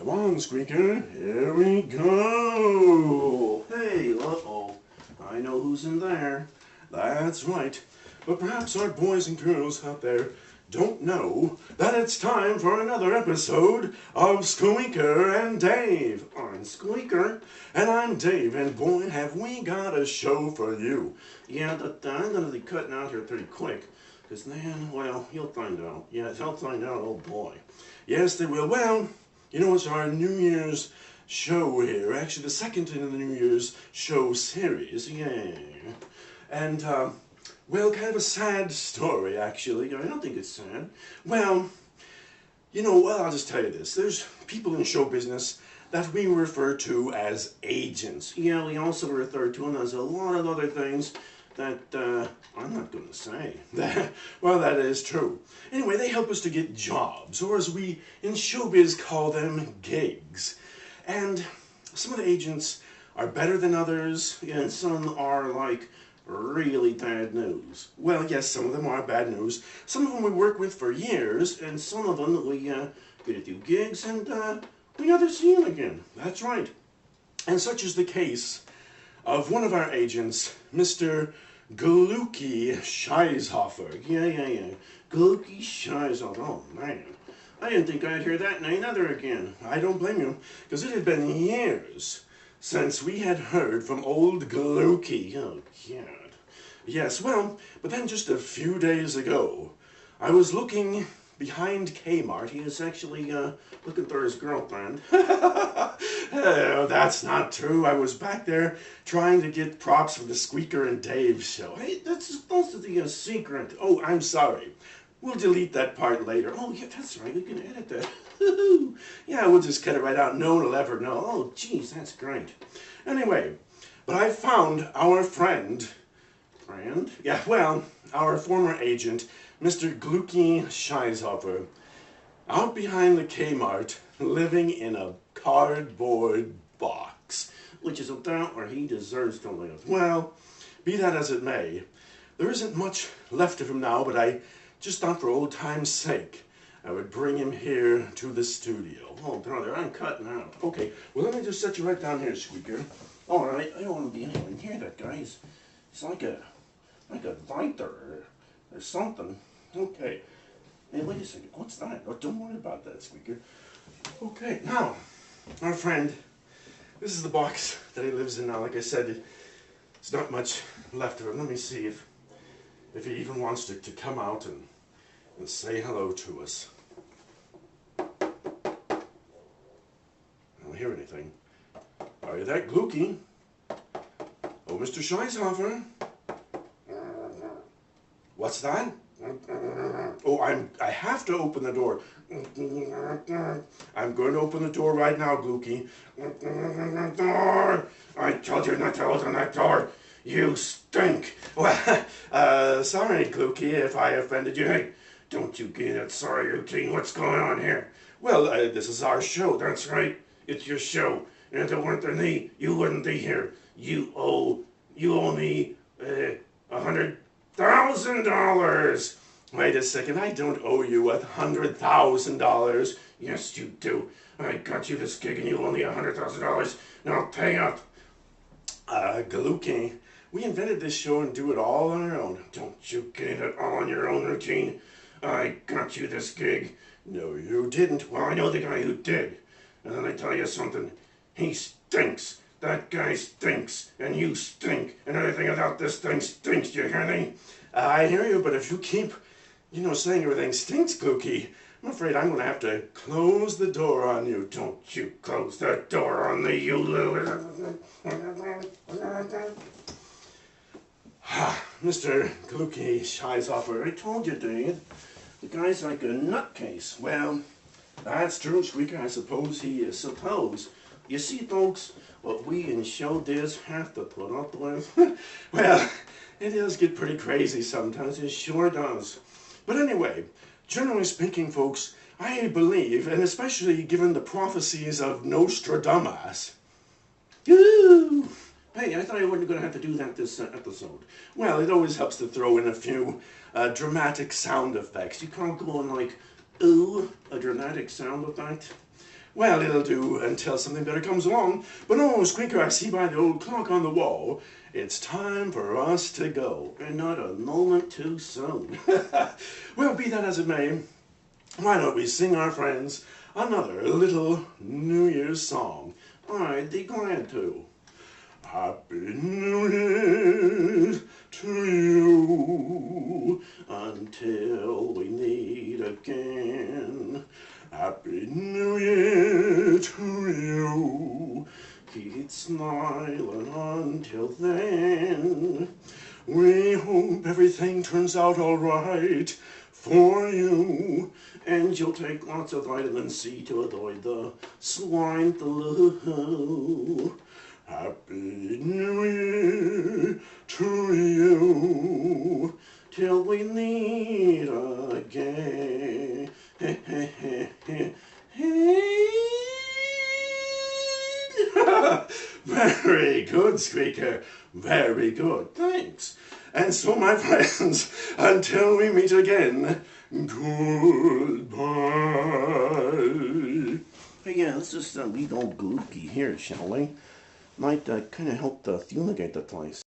Come on, Squeaker. Here we go. Hey, uh-oh. I know who's in there. That's right. But perhaps our boys and girls out there don't know that it's time for another episode of Squeaker and Dave. I'm Squeaker, and I'm Dave, and boy, have we got a show for you. Yeah, I'm going to be cutting out here pretty quick, because then, well, you'll find out. Yeah, you'll find out, oh boy. Yes, they will. Well, you know, it's our New Year's show here. Actually, the second in the New Year's show series. Yeah. And, well, kind of a sad story, actually. I don't think it's sad. Well, you know, well, I'll just tell you this. There's people in show business that we refer to as agents. Yeah, we also refer to them as a lot of other things that, I'm not going to say. Well, that is true. Anyway, they help us to get jobs, or as we in showbiz call them, gigs. And some of the agents are better than others, and some are like really bad news. Well, yes, some of them are bad news. Some of them we work with for years, and some of them we get a few gigs, and we never see them again. That's right. And such is the case of one of our agents, Mr. Glucky Scheishofer. Yeah. Glucky Scheishofer. Oh, man. I didn't think I'd hear that name ever again. I don't blame you, because it had been years since we had heard from old Glucky. Oh, God. Yes, well, but then just a few days ago, I was looking behind Kmart. He is actually looking for his girlfriend. Oh, that's not true. I was back there trying to get props for the Squeaker and Dave show. Hey, that's supposed to be a secret. Oh, I'm sorry. We'll delete that part later. Oh, yeah, that's right. We can edit that. Yeah, we'll just cut it right out. No one will ever know. Oh, geez, that's great. Anyway, but I found our friend? Yeah, well, our former agent, Mr. Glucky Scheishofer, out behind the Kmart, living in a cardboard box, which is about where he deserves to live. Well, be that as it may, there isn't much left of him now, but I just thought for old time's sake, I would bring him here to the studio. Oh, brother, I'm cutting out. Okay, well, let me just set you right down here, Squeaker. All right, I don't want to be anywhere near that guy. He's like a lighter or something. Okay. Hey, wait a second. What's that? Oh, don't worry about that, Squeaker. Okay, now, our friend, this is the box that he lives in now. Like I said, it's not much left of him. Let me see if he even wants to come out and say hello to us. I don't hear anything. Are you that Glucky? Oh, Mr. Scheishofer? What's that? Oh, I have to open the door. I'm going to open the door right now, Glucky. I told you not to open that door. You stink. Well, sorry, Glucky, if I offended you. Hey, don't you get it. Sorry, routine. What's going on here? Well, this is our show. That's right. It's your show. And if it weren't for me, you wouldn't be here. You owe me $100,000. Wait a second, I don't owe you $100,000. Yes, you do. I got you this gig and you owe me $100,000. Now pay up. Glucky, we invented this show and do it all on our own. Don't you get it all on your own, routine? I got you this gig. No, you didn't. Well, I know the guy who did. And then I tell you something. He stinks. That guy stinks, and you stink, and everything about this thing stinks, you hear me? I hear you, but if you keep, saying everything stinks, Glucky, I'm afraid I'm going to have to close the door on you. Don't you close that door on me, you little... Mr. Glucky Scheishofer, I told you, Dave, the guy's like a nutcase. Well, that's true, Squeaker, I suppose he is. You see, folks, what we in showbiz have to put up with? Well, it does get pretty crazy sometimes. It sure does. But anyway, generally speaking, folks, I believe, and especially given the prophecies of Nostradamus. Ooh! Hey, I thought I wasn't going to have to do that this episode. Well, it always helps to throw in a few dramatic sound effects. You can't go on like, ooh, a dramatic sound effect. Well, it'll do until something better comes along. But oh, Squeaker, I see by the old clock on the wall, it's time for us to go, and not a moment too soon. Well, be that as it may, why don't we sing our friends another little New Year's song? I'd be glad to. Happy New Year to you until we meet again. Happy New Year to you. Keep smiling until then. We hope everything turns out all right for you, and you'll take lots of vitamin C to avoid the swine flu. Happy New Year to you till we meet again. Very good, Squeaker. Very good. Thanks. And so, my friends, until we meet again, goodbye. Hey, yeah, let's just leave old Glooky here, shall we? Might kind of help to fumigate the place.